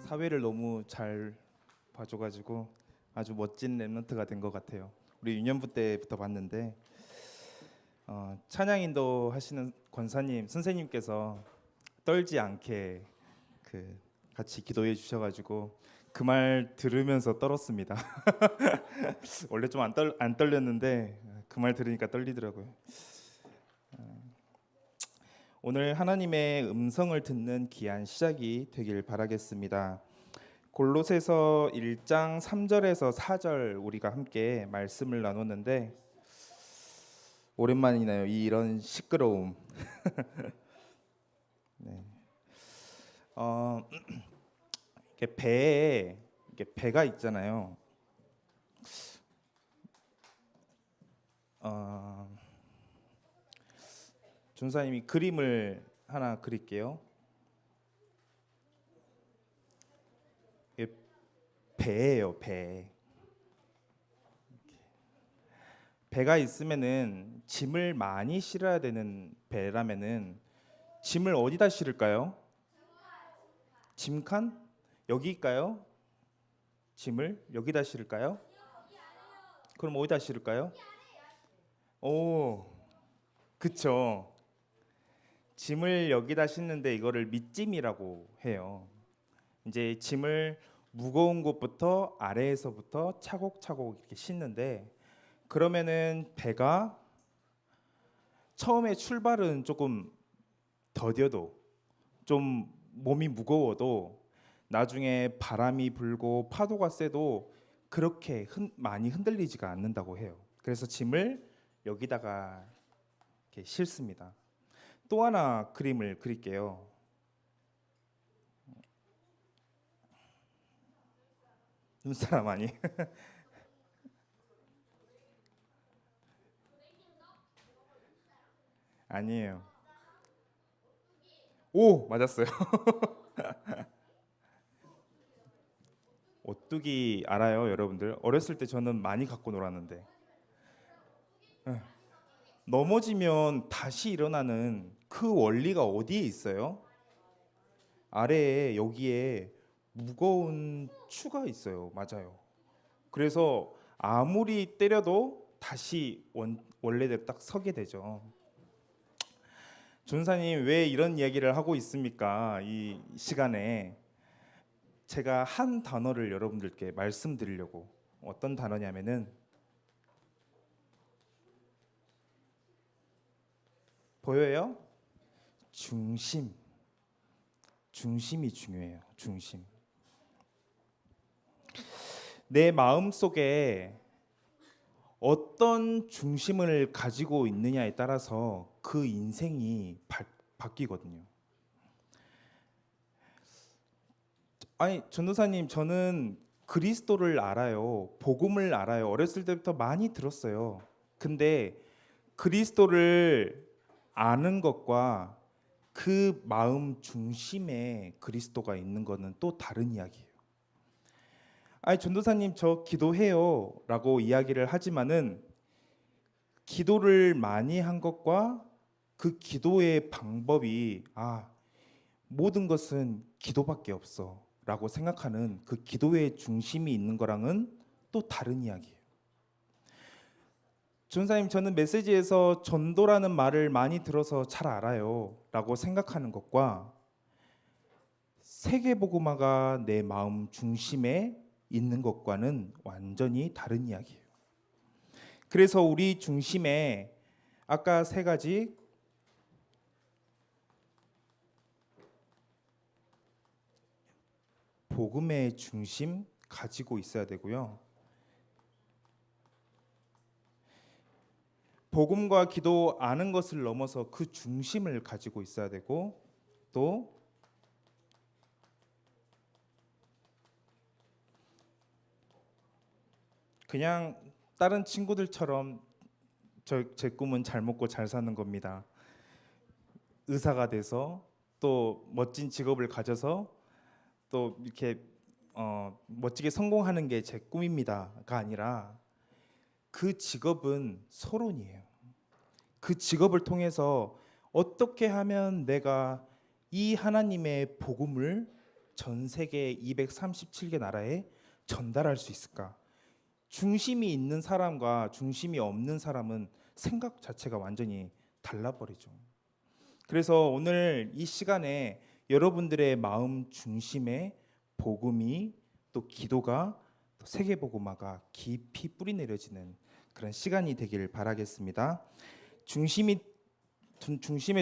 사회를 너무 잘 봐줘가지고 아주 멋진 랩런트가 된 것 같아요. 우리 유년부 때부터 봤는데 찬양 인도 하시는 권사님 선생님께서 떨지 않게 같이 기도해 주셔가지고 그 말 들으면서 떨었습니다. 원래 좀 안 떨렸는데 그 말 들으니까 떨리더라고요. 오늘 하나님의 음성을 듣는 귀한 시작이 되길 바라겠습니다. 골로새서 1장 3절에서 4절 우리가 함께 말씀을 나눴는데 오랜만이네요. 이런 시끄러움. 네. 이렇게 배에 이렇게 배가 있잖아요. 전사님이 그림을 하나 그릴게요. 이게 배예요, 배. 배가 있으면은 짐을 많이 실어야 되는 배라면은 짐을 어디다 실을까요? 짐칸? 여기일까요? 짐을 여기다 실을까요? 그럼 어디다 실을까요? 오, 그쵸. 짐을 여기다 싣는데 이거를 밑짐이라고 해요. 이제 짐을 무거운 곳부터 아래에서부터 차곡차곡 이렇게 싣는데 그러면은 배가 처음에 출발은 조금 더뎌도 좀 몸이 무거워도 나중에 바람이 불고 파도가 세도 그렇게 많이 흔들리지가 않는다고 해요. 그래서 짐을 여기다가 이렇게 싣습니다. 또 하나 그림을 그릴게요. 눈사람 아니? 아니에요. 오, 맞았어요. 오뚜기 알아요, 여러분들? 어렸을 때 저는 많이 갖고 놀았는데 넘어지면 다시 일어나는 그 원리가 어디에 있어요? 아래에 여기에 무거운 추가 있어요. 맞아요. 그래서 아무리 때려도 다시 원래대로 딱 서게 되죠. 전사님 왜 이런 이야기를 하고 있습니까? 이 시간에 제가 한 단어를 여러분들께 말씀드리려고. 어떤 단어냐면은 보여요? 중심. 중심이 중요해요. 중심. 내 마음 속에 어떤 중심을 가지고 있느냐에 따라서 그 인생이 바뀌거든요. 아니, 전도사님, 저는 그리스도를 알아요. 복음을 알아요. 어렸을 때부터 많이 들었어요. 근데 그리스도를 아는 것과 그 마음 중심에 그리스도가 있는 것은 또 다른 이야기예요. 아니, 전도사님, 저 기도해요라고 이야기를 하지만은 기도를 많이 한 것과 그 기도의 방법이 모든 것은 기도밖에 없어라고 생각하는 그 기도의 중심이 있는 거랑은 또 다른 이야기예요. 전사님, 저는 메시지에서 전도라는 말을 많이 들어서 잘 알아요 라고 생각하는 것과 세계복음화가 내 마음 중심에 있는 것과는 완전히 다른 이야기예요. 그래서 우리 중심에 아까 세 가지 복음의 중심 가지고 있어야 되고요. 복음과 기도 아는 것을 넘어서 그 중심을 가지고 있어야 되고 또 그냥 다른 친구들처럼 제 꿈은 잘 먹고 잘 사는 겁니다. 의사가 돼서 또 멋진 직업을 가져서 또 이렇게 멋지게 성공하는 게 제 꿈입니다가 아니라 그 직업은 서론이에요. 그 직업을 통해서 어떻게 하면 내가 이 하나님의 복음을 전 세계 237개 나라에 전달할 수 있을까? 중심이 있는 사람과 중심이 없는 사람은 생각 자체가 완전히 달라버리죠. 그래서 오늘 이 시간에 여러분들의 마음 중심에 복음이 또 기도가 또 세계복음화가 깊이 뿌리 내려지는 그런 시간이 되길 바라겠습니다. 중심에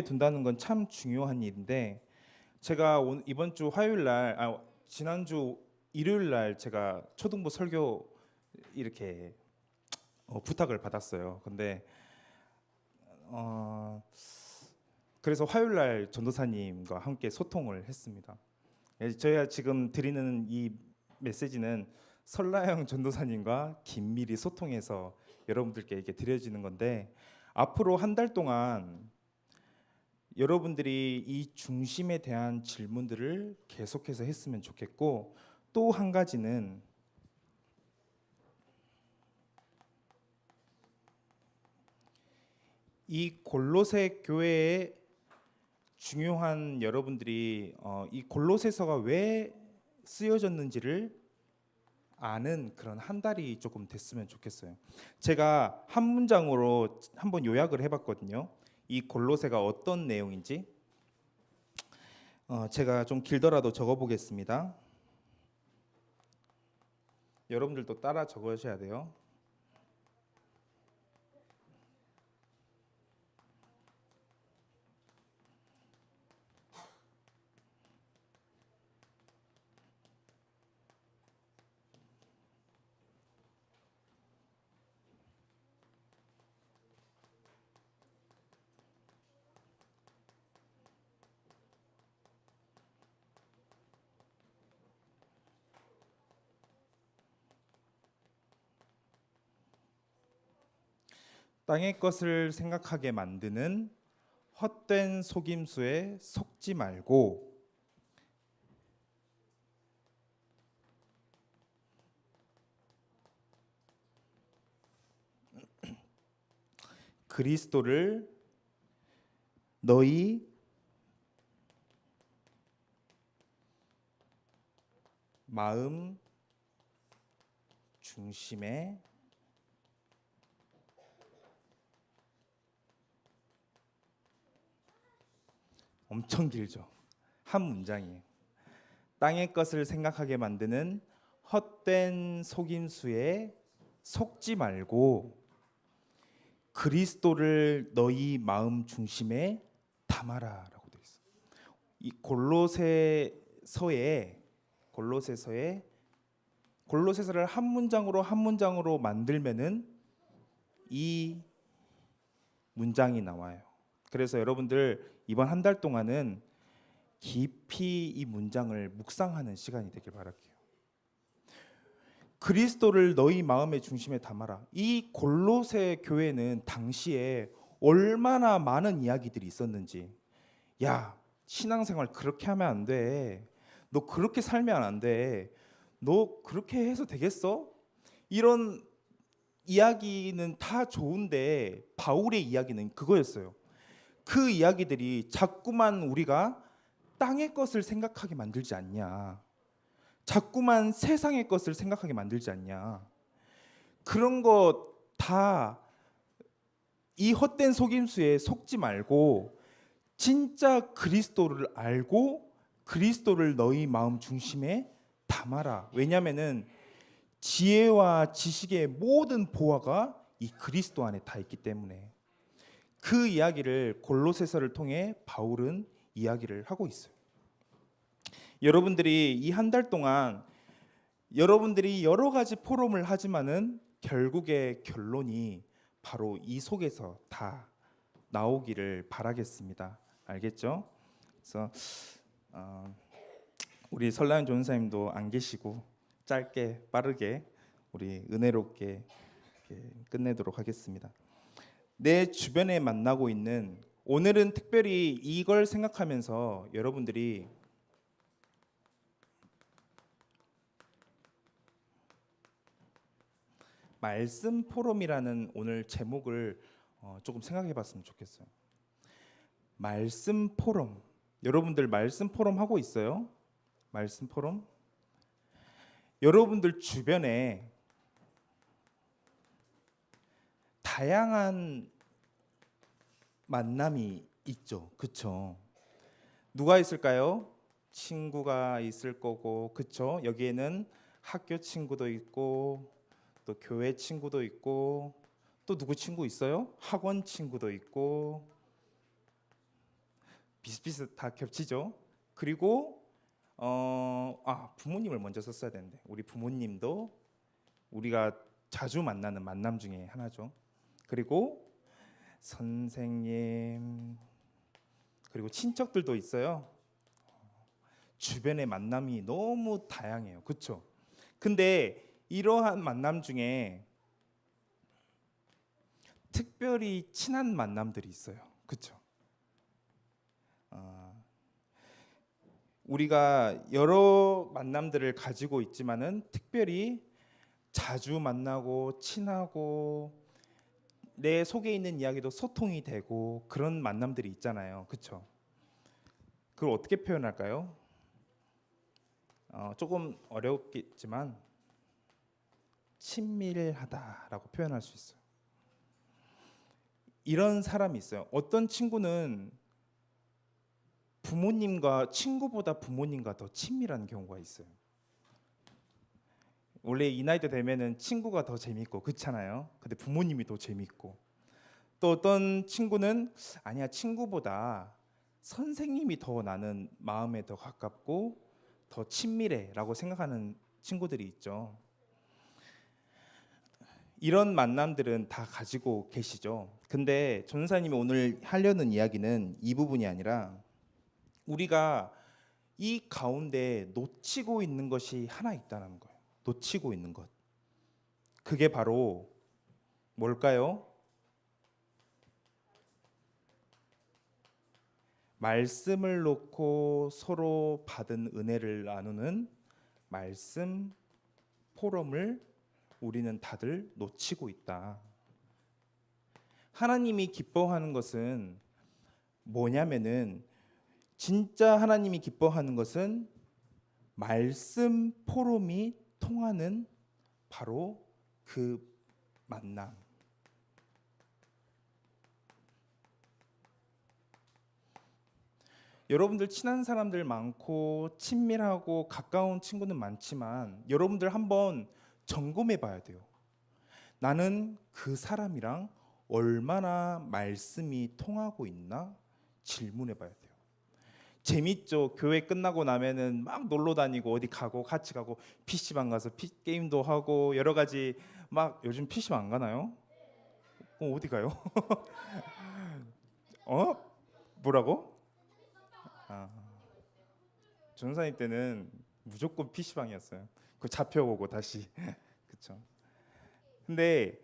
둔다는 건 참 중요한 일인데 제가 이번 주 화요일 날 지난주 일요일 날 제가 초등부 설교 이렇게 부탁을 받았어요. 근데 그래서 화요일 날 전도사님과 함께 소통을 했습니다. 저희가 지금 드리는 이 메시지는 설라영 전도사님과 긴밀히 소통해서 여러분들께 이렇게 드려지는 건데 앞으로 한 달 동안 여러분들이 이 중심에 대한 질문들을 계속해서 했으면 좋겠고 또 한 가지는 이 골로새 교회의 중요한 여러분들이 이 골로새서가 왜 쓰여졌는지를 아는 그런 한 달이 조금 됐으면 좋겠어요. 제가 한 문장으로 한번 요약을 해봤거든요. 이 골로새가 어떤 내용인지 제가 좀 길더라도 적어보겠습니다. 여러분들도 따라 적으셔야 돼요. 땅의 것을 생각하게 만드는 헛된 속임수에 속지 말고 그리스도를 너희 마음 중심에 엄청 길죠. 한 문장이에요. 땅의 것을 생각하게 만드는 헛된 속임수에 속지 말고 그리스도를 너희 마음 중심에 담아라라고 되어 있어요. 이 골로새서를 한 문장으로 만들면은 이 문장이 나와요. 그래서 여러분들 이번 한 달 동안은 깊이 이 문장을 묵상하는 시간이 되길 바랄게요. 그리스도를 너희 마음의 중심에 담아라. 이 골로새 교회는 당시에 얼마나 많은 이야기들이 있었는지. 야, 신앙생활 그렇게 하면 안 돼. 너 그렇게 살면 안 돼. 너 그렇게 해서 되겠어? 이런 이야기는 다 좋은데 바울의 이야기는 그거였어요. 그 이야기들이 자꾸만 우리가 땅의 것을 생각하게 만들지 않냐. 자꾸만 세상의 것을 생각하게 만들지 않냐. 그런 거 다 이 헛된 속임수에 속지 말고 진짜 그리스도를 알고 그리스도를 너희 마음 중심에 담아라. 왜냐하면은 지혜와 지식의 모든 보화가 이 그리스도 안에 다 있기 때문에 그 이야기를 골로새서를 통해 바울은 이야기를 하고 있어요. 여러분들이 이 한 달 동안 여러분들이 여러 가지 포럼을 하지만은 결국의 결론이 바로 이 속에서 다 나오기를 바라겠습니다. 알겠죠? 그래서 우리 설라연 전사님도 안 계시고 짧게 빠르게 우리 은혜롭게 끝내도록 하겠습니다. 내 주변에 만나고 있는 오늘은 특별히 이걸 생각하면서 여러분들이 말씀 포럼이라는 오늘 제목을 조금 생각해 봤으면 좋겠어요. 말씀 포럼. 여러분들 말씀 포럼 하고 있어요? 말씀 포럼. 여러분들 주변에 다양한 만남이 있죠. 그쵸? 누가 있을까요? 친구가 있을 거고, 그쵸? 여기에는 학교 친구도 있고, 또 교회 친구도 있고, 또 누구 친구 있어요? 학원 친구도 있고, 비슷비슷 다 겹치죠. 그리고 부모님을 먼저 썼어야 되는데, 우리 부모님도 우리가 자주 만나는 만남 중에 하나죠. 그리고 선생님, 그리고 친척들도 있어요. 주변의 만남이 너무 다양해요. 그렇죠? 근데 이러한 만남 중에 특별히 친한 만남들이 있어요. 그렇죠? 우리가 여러 만남들을 가지고 있지만은 특별히 자주 만나고 친하고 내 속에 있는 이야기도 소통이 되고 그런 만남들이 있잖아요. 그렇죠? 그걸 어떻게 표현할까요? 조금 어렵겠지만 친밀하다라고 표현할 수 있어요. 이런 사람이 있어요. 어떤 친구는 부모님과 친구보다 부모님과 더 친밀한 경우가 있어요. 원래 이 나이 때 되면은 친구가 더 재밌고 그렇잖아요. 근데 부모님이 더 재밌고, 또 어떤 친구는 아니야, 친구보다 선생님이 더 나는 마음에 더 가깝고 더 친밀해라고 생각하는 친구들이 있죠. 이런 만남들은 다 가지고 계시죠. 근데 전사님이 오늘 하려는 이야기는 이 부분이 아니라 우리가 이 가운데 놓치고 있는 것이 하나 있다는 거예요. 놓치고 있는 것. 그게 바로 뭘까요? 말씀을 놓고 서로 받은 은혜를 나누는 말씀 포럼을 우리는 다들 놓치고 있다. 하나님이 기뻐하는 것은 뭐냐면은, 진짜 하나님이 기뻐하는 것은 말씀 포럼이 통하는 바로 그 만남. 여러분들 친한 사람들 많고 친밀하고 가까운 친구는 많지만 여러분들 한번 점검해 봐야 돼요. 나는 그 사람이랑 얼마나 말씀이 통하고 있나 질문해 봐야 돼요. 재밌죠. 교회 끝나고 나면은 막 놀러 다니고 어디 가고 같이 가고 PC방 가서 게임도 하고 여러 가지. 막 요즘 PC방 안 가나요? 어디 가요? 뭐라고? 아, 전사님 때는 무조건 PC방이었어요. 그 잡혀오고 다시. 그렇죠. 근데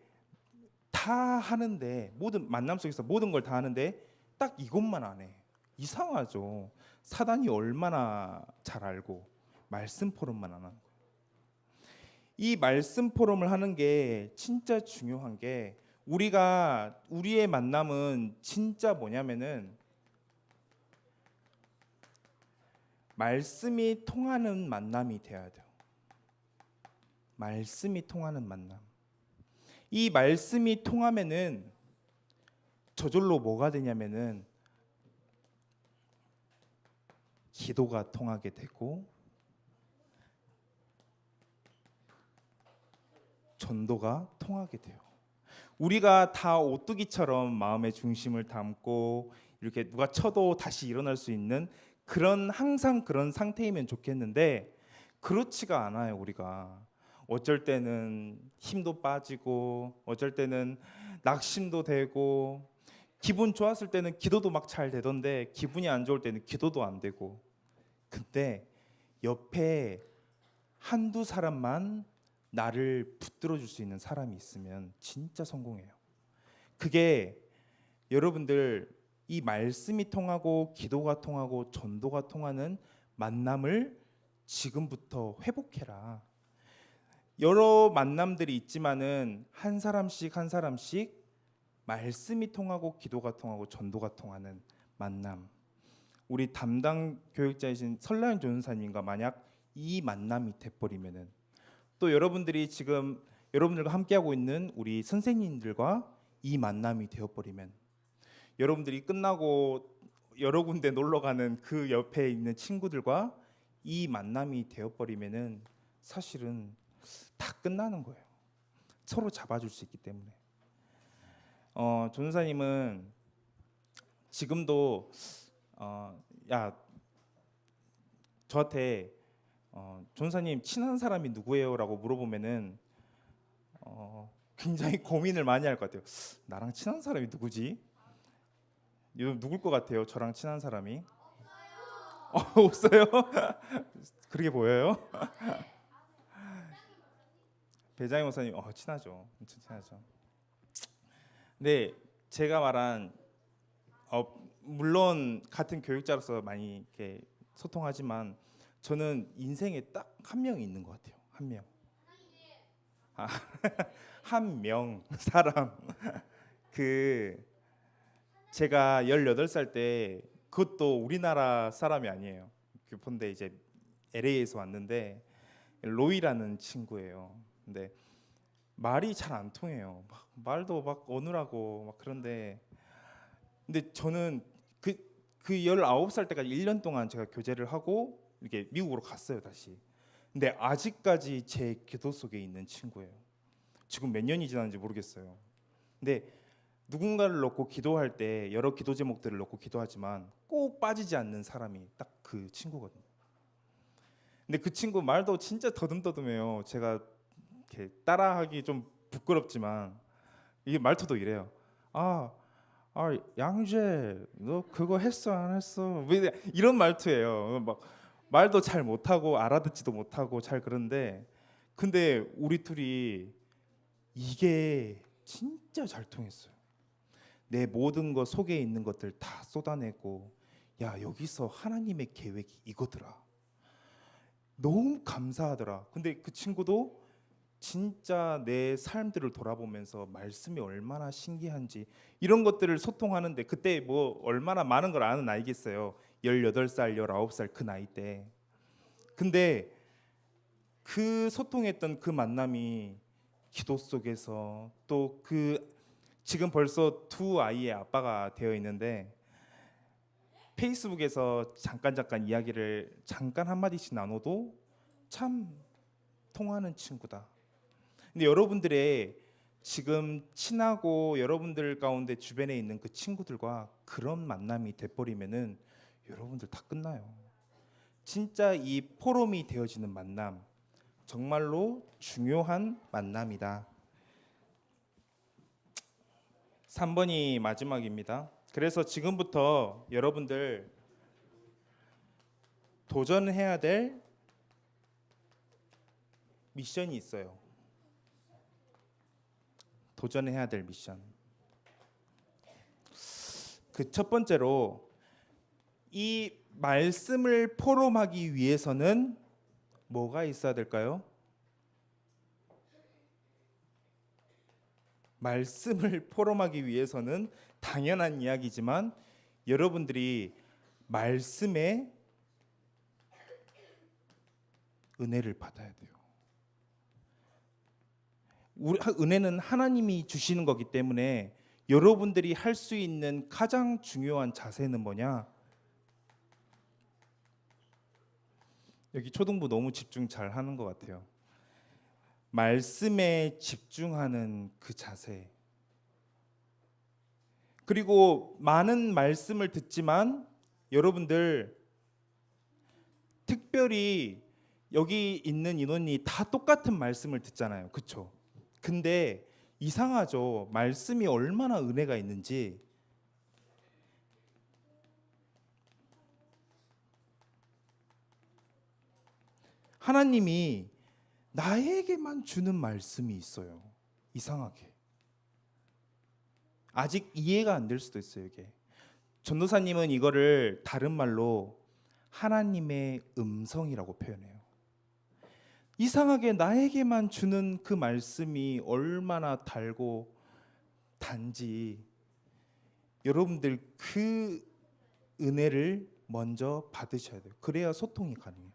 다 하는데, 모든 만남 속에서 모든 걸 다 하는데 딱 이것만 안 해. 이상하죠. 사단이 얼마나 잘 알고 말씀 포럼만 안 하는 거예요. 이 말씀 포럼을 하는 게 진짜 중요한 게, 우리의 만남은 진짜 뭐냐면은 말씀이 통하는 만남이 되어야 돼요. 말씀이 통하는 만남. 이 말씀이 통하면은 저절로 뭐가 되냐면은 기도가 통하게 되고 전도가 통하게 돼요. 우리가 다 오뚜기처럼 마음의 중심을 담고 이렇게 누가 쳐도 다시 일어날 수 있는 항상 그런 상태이면 좋겠는데 그렇지가 않아요. 우리가 어쩔 때는 힘도 빠지고 어쩔 때는 낙심도 되고, 기분 좋았을 때는 기도도 막 잘 되던데 기분이 안 좋을 때는 기도도 안 되고. 근데 옆에 한두 사람만 나를 붙들어 줄 수 있는 사람이 있으면 진짜 성공해요. 그게 여러분들, 이 말씀이 통하고 기도가 통하고 전도가 통하는 만남을 지금부터 회복해라. 여러 만남들이 있지만은 한 사람씩 한 사람씩 말씀이 통하고 기도가 통하고 전도가 통하는 만남. 우리 담당 교육자이신 설라연 전사님과 만약 이 만남이 돼버리면은, 또 여러분들이 지금 여러분들과 함께하고 있는 우리 선생님들과 이 만남이 되어버리면, 여러분들이 끝나고 여러 군데 놀러 가는 그 옆에 있는 친구들과 이 만남이 되어버리면은 사실은 다 끝나는 거예요. 서로 잡아줄 수 있기 때문에. 전사님은 지금도 야 저한테 전사님 친한 사람이 누구예요?라고 물어보면은 굉장히 고민을 많이 할 것 같아요. 나랑 친한 사람이 누구지? 요즘 누굴 것 같아요? 저랑 친한 사람이? 없어요? 그렇게 보여요? 배장희 목사님 친하죠. 엄청 친하죠. 근데 제가 말한 물론 같은 교육자로서 많이 이렇게 소통하지만 저는 인생에 딱 한 명이 있는 것 같아요. 한 명. 한 명 사람. 그 제가 18살 때, 그것도 우리나라 사람이 아니에요. 교포인데 이제 LA에서 왔는데 로이라는 친구예요. 근데 말이 잘 안 통해요. 말도 막 어눌하고 막 그런데, 근데 저는 그 19살 때까지 1년 동안 제가 교제를 하고 이렇게 미국으로 갔어요, 다시. 근데 아직까지 제 기도 속에 있는 친구예요. 지금 몇 년이 지났는지 모르겠어요. 근데 누군가를 놓고 기도할 때 여러 기도 제목들을 놓고 기도하지만 꼭 빠지지 않는 사람이 딱 그 친구거든요. 근데 그 친구 말도 진짜 더듬더듬해요. 제가 이렇게 따라하기 좀 부끄럽지만 이게 말투도 이래요. 양재, 너 그거 했어 안 했어? 뭐 이런 말투예요. 막 말도 잘 못하고 알아듣지도 못하고 잘 그런데, 근데 우리 둘이 이게 진짜 잘 통했어요. 내 모든 것 속에 있는 것들 다 쏟아내고, 야 여기서 하나님의 계획이 이거더라. 너무 감사하더라. 근데 그 친구도 진짜 내 삶들을 돌아보면서 말씀이 얼마나 신기한지 이런 것들을 소통하는데, 그때 뭐 얼마나 많은 걸 아는 나이겠어요. 18살, 19살 그 나이 때. 근데 그 소통했던 그 만남이 기도 속에서 또 지금 벌써 두 아이의 아빠가 되어 있는데 페이스북에서 잠깐 이야기를 잠깐 한마디씩 나눠도 참 통하는 친구다. 근데 여러분들의 지금 친하고 여러분들 가운데 주변에 있는 그 친구들과 그런 만남이 돼버리면은 여러분들 다 끝나요. 진짜 이 포럼이 되어지는 만남, 정말로 중요한 만남이다. 3번이 마지막입니다. 그래서 지금부터 여러분들 도전해야 될 미션이 있어요. 도전해야 될 미션. 그 첫 번째로, 이 말씀을 포럼하기 위해서는 뭐가 있어야 될까요? 말씀을 포럼하기 위해서는 당연한 이야기지만 여러분들이 말씀에 은혜를 받아야 돼요. 은혜는 하나님이 주시는 거기 때문에 여러분들이 할 수 있는 가장 중요한 자세는 뭐냐? 여기 초등부 너무 집중 잘 하는 것 같아요. 말씀에 집중하는 그 자세. 그리고 많은 말씀을 듣지만 여러분들 특별히 여기 있는 인원이 다 똑같은 말씀을 듣잖아요. 그렇죠? 근데 이상하죠. 말씀이 얼마나 은혜가 있는지. 하나님이 나에게만 주는 말씀이 있어요. 이상하게. 아직 이해가 안 될 수도 있어요, 이게. 전도사님은 이거를 다른 말로 하나님의 음성이라고 표현해요. 이상하게 나에게만 주는 그 말씀이 얼마나 달고 단지 여러분들 그 은혜를 먼저 받으셔야 돼요. 그래야 소통이 가능해요.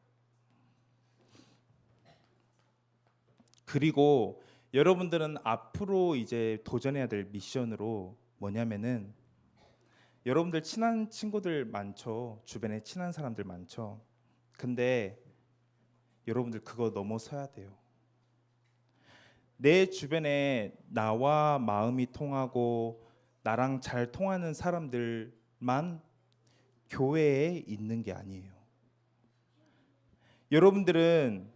그리고 여러분들은 앞으로 이제 도전해야 될 미션으로 뭐냐면은, 여러분들 친한 친구들 많죠. 주변에 친한 사람들 많죠. 근데 여러분들 그거 넘어서야 돼요. 내 주변에 나와 마음이 통하고 나랑 잘 통하는 사람들만 교회에 있는 게 아니에요. 여러분들은,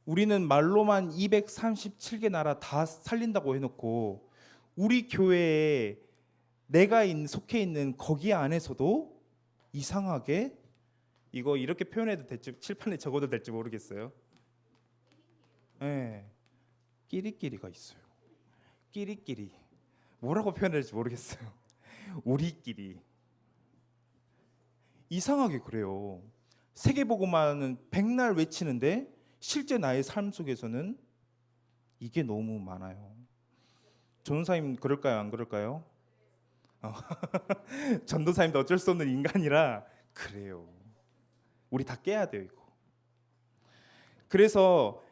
우리는 말로만 237개 나라 다 살린다고 해놓고 우리 교회에 내가 속해 있는 거기 안에서도 이상하게, 이거 이렇게 표현해도 될지 칠판에 적어도 될지 모르겠어요. 네, 끼리끼리가 있어요. 끼리끼리 뭐라고 표현해야 될지 모르겠어요. 우리끼리 이상하게 그래요. 세계복음화는 백날 외치는데 실제 나의 삶 속에서는 이게 너무 많아요. 전도사님 그럴까요? 안 그럴까요? 전도사님도 어쩔 수 없는 인간이라 그래요. 우리 다 깨야 돼요, 이거. 그래서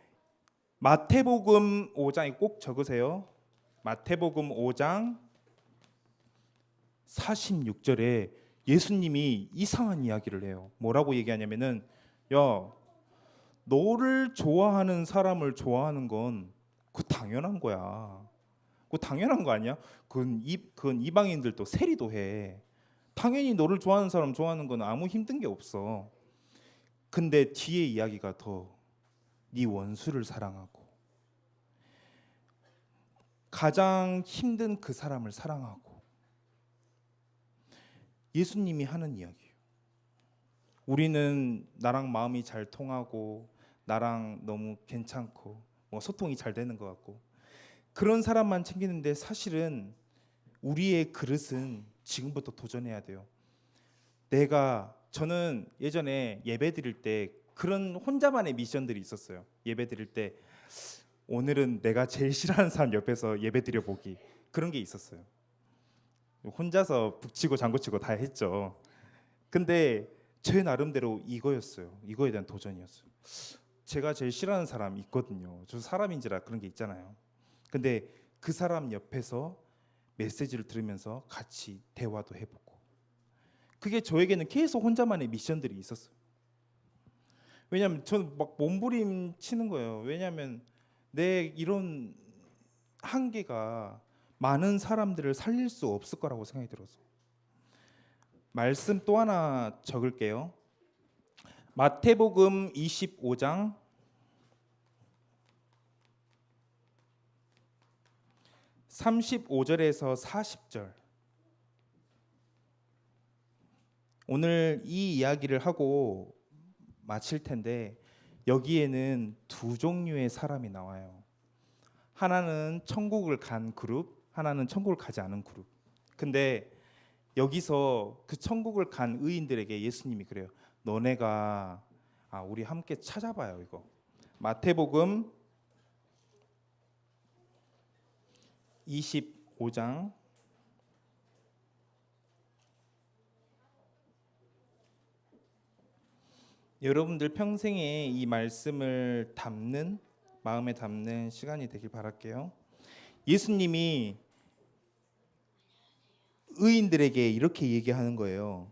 마태복음 5장에 꼭 적으세요. 마태복음 5장 46절에 예수님이 이상한 이야기를 해요. 뭐라고 얘기하냐면은, 야, 너를 좋아하는 사람을 좋아하는 건 그 당연한 거야. 그 당연한 거 아니야? 그건 이방인들도 세리도 해. 당연히 너를 좋아하는 사람 좋아하는 건 아무 힘든 게 없어. 근데 뒤에 이야기가 더, 네 원수를 사랑하고 가장 힘든 그 사람을 사랑하고. 예수님이 하는 이야기예요. 우리는 나랑 마음이 잘 통하고 나랑 너무 괜찮고 뭐 소통이 잘 되는 것 같고 그런 사람만 챙기는데, 사실은 우리의 그릇은 지금부터 도전해야 돼요. 저는 예전에 예배 드릴 때 그런 혼자만의 미션들이 있었어요. 예배 드릴 때 오늘은 내가 제일 싫어하는 사람 옆에서 예배 드려보기, 그런 게 있었어요. 혼자서 북치고 장구치고 다 했죠. 근데 제 나름대로 이거였어요. 이거에 대한 도전이었어요. 제가 제일 싫어하는 사람 있거든요. 저 사람인지라 그런 게 있잖아요. 근데 그 사람 옆에서 메시지를 들으면서 같이 대화도 해보고, 그게 저에게는 계속 혼자만의 미션들이 있었어요. 왜냐하면 저는 막 몸부림치는 거예요. 왜냐하면 내 이런 한계가 많은 사람들을 살릴 수 없을 거라고 생각이 들어서. 말씀 또 하나 적을게요. 마태복음 25장 35절에서 40절. 오늘 이 이야기를 하고 마칠 텐데, 여기에는 두 종류의 사람이 나와요. 하나는 천국을 간 그룹, 하나는 천국을 가지 않은 그룹. 근데 여기서 그 천국을 간 의인들에게 예수님이 그래요. 너네가 우리 함께 찾아봐요. 이거 마태복음 25장 '여러분들 평생에 이 말씀을 마음에 담는 시간이 되길 바랄게요. 예수님이 의인들에게 이렇게 얘기하는 거예요.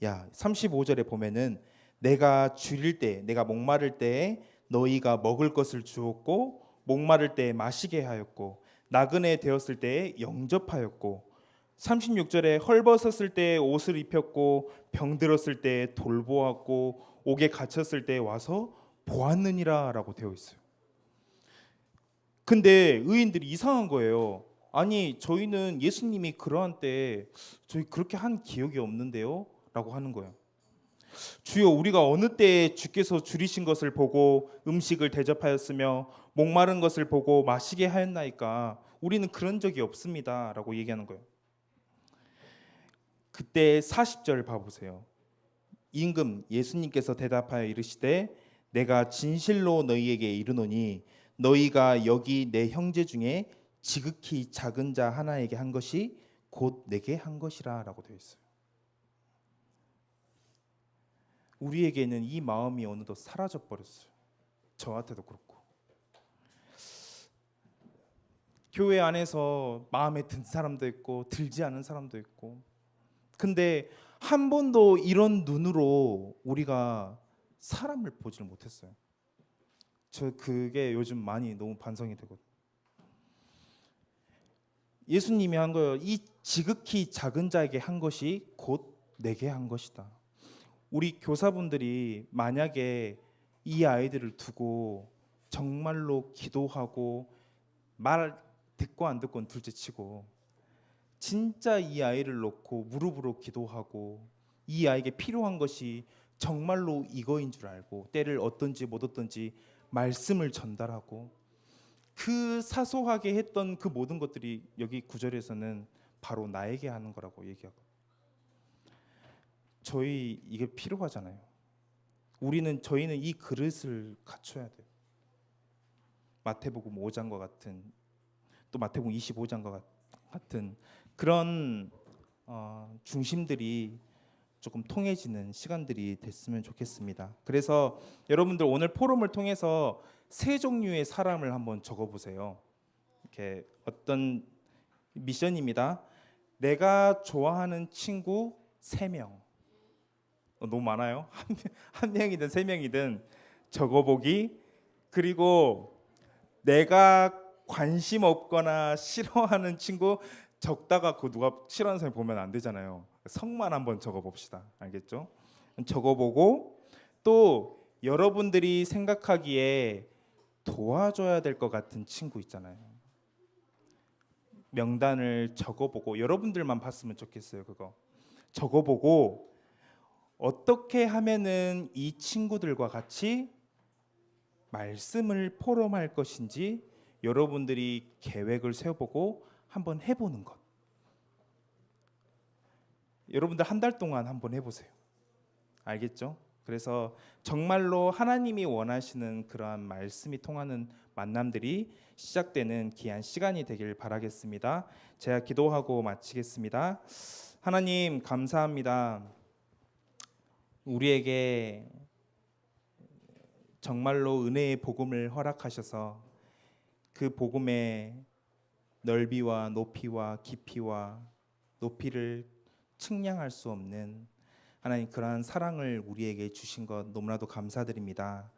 야, 35절에 보면은, 내가 줄일 때, 내가 목마를 때에 너희가 먹을 것을 주었고, 목마를 때에 마시게 하였고, 나그네 되었을 때에 영접하였고, 36절에 헐벗었을 때에 옷을 입혔고, 병들었을 때에 돌보았고, 옥에 갇혔을 때에 와서 보았느니라 라고 되어 있어요. 근데 의인들이 이상한 거예요. 아니, 저희는 예수님이 그러한 때 저희 그렇게 한 기억이 없는데요? 라고 하는 거예요. 주여, 우리가 어느 때에 주께서 줄이신 것을 보고 음식을 대접하였으며 목마른 것을 보고 마시게 하였나이까? 우리는 그런 적이 없습니다 라고 얘기하는 거예요. 그때 40절 봐보세요. 임금 예수님께서 대답하여 이르시되, 내가 진실로 너희에게 이르노니 너희가 여기 내 형제 중에 지극히 작은 자 하나에게 한 것이 곧 내게 한 것이라라고 되어 있어요. 우리에게는 이 마음이 어느덧 사라져 버렸어요. 저한테도 그렇고. 교회 안에서 마음에 든 사람도 있고 들지 않은 사람도 있고. 근데 한 번도 이런 눈으로 우리가 사람을 보지를 못했어요. 저 그게 요즘 많이 너무 반성이 되거든요. 예수님이 한 거예요. 이 지극히 작은 자에게 한 것이 곧 내게 한 것이다. 우리 교사분들이 만약에 이 아이들을 두고 정말로 기도하고 말 듣고 안 듣고는 둘째치고 진짜 이 아이를 놓고 무릎으로 기도하고 이 아이에게 필요한 것이 정말로 이거인 줄 알고 때를 얻든지 못 얻든지 말씀을 전달하고 그 사소하게 했던 그 모든 것들이 여기 9절에서는 바로 나에게 하는 거라고 얘기하고, 저희 이게 필요하잖아요. 저희는 이 그릇을 갖춰야 돼요. 마태복음 5장과 같은, 또 마태복음 25장과 같은 그런 중심들이 조금 통해지는 시간들이 됐으면 좋겠습니다. 그래서 여러분들 오늘 포럼을 통해서 세 종류의 사람을 한번 적어보세요. 이렇게 어떤 미션입니다. 내가 좋아하는 친구 3명. 너무 많아요. 한 명이든 3명이든 적어보기. 그리고 내가 관심 없거나 싫어하는 친구 적다가 그 누가 싫어하는 사람 보면 안 되잖아요. 성만 한번 적어봅시다. 알겠죠? 적어보고 또 여러분들이 생각하기에 도와줘야 될 것 같은 친구 있잖아요. 명단을 적어보고 여러분들만 봤으면 좋겠어요. 그거 적어보고 어떻게 하면은 이 친구들과 같이 말씀을 포럼할 것인지 여러분들이 계획을 세워보고 한번 해보는 것. 여러분들 한 달 동안 한번 해보세요. 알겠죠? 그래서 정말로 하나님이 원하시는 그러한 말씀이 통하는 만남들이 시작되는 귀한 시간이 되길 바라겠습니다. 제가 기도하고 마치겠습니다. 하나님 감사합니다. 우리에게 정말로 은혜의 복음을 허락하셔서 그 복음의 넓이와 높이와 깊이와 높이를 측량할 수 없는 하나님 그러한 사랑을 우리에게 주신 것 너무나도 감사드립니다.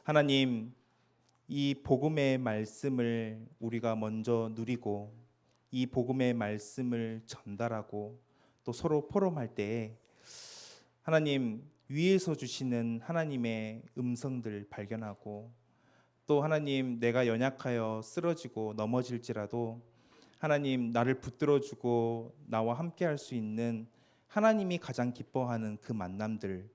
하나님 이 복음의 말씀을 우리가 먼저 누리고 이 복음의 말씀을 전달하고 또 서로 포럼할 때에 하나님 위에서 주시는 하나님의 음성들 발견하고 또 하나님 내가 연약하여 쓰러지고 넘어질지라도 하나님 나를 붙들어주고 나와 함께할 수 있는 하나님이 가장 기뻐하는 그 만남들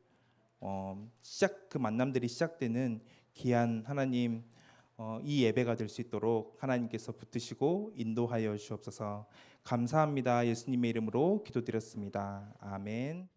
그 만남들이 시작되는 귀한 하나님 이 예배가 될 수 있도록 하나님께서 붙드시고 인도하여 주옵소서. 감사합니다. 예수님의 이름으로 기도드렸습니다. 아멘.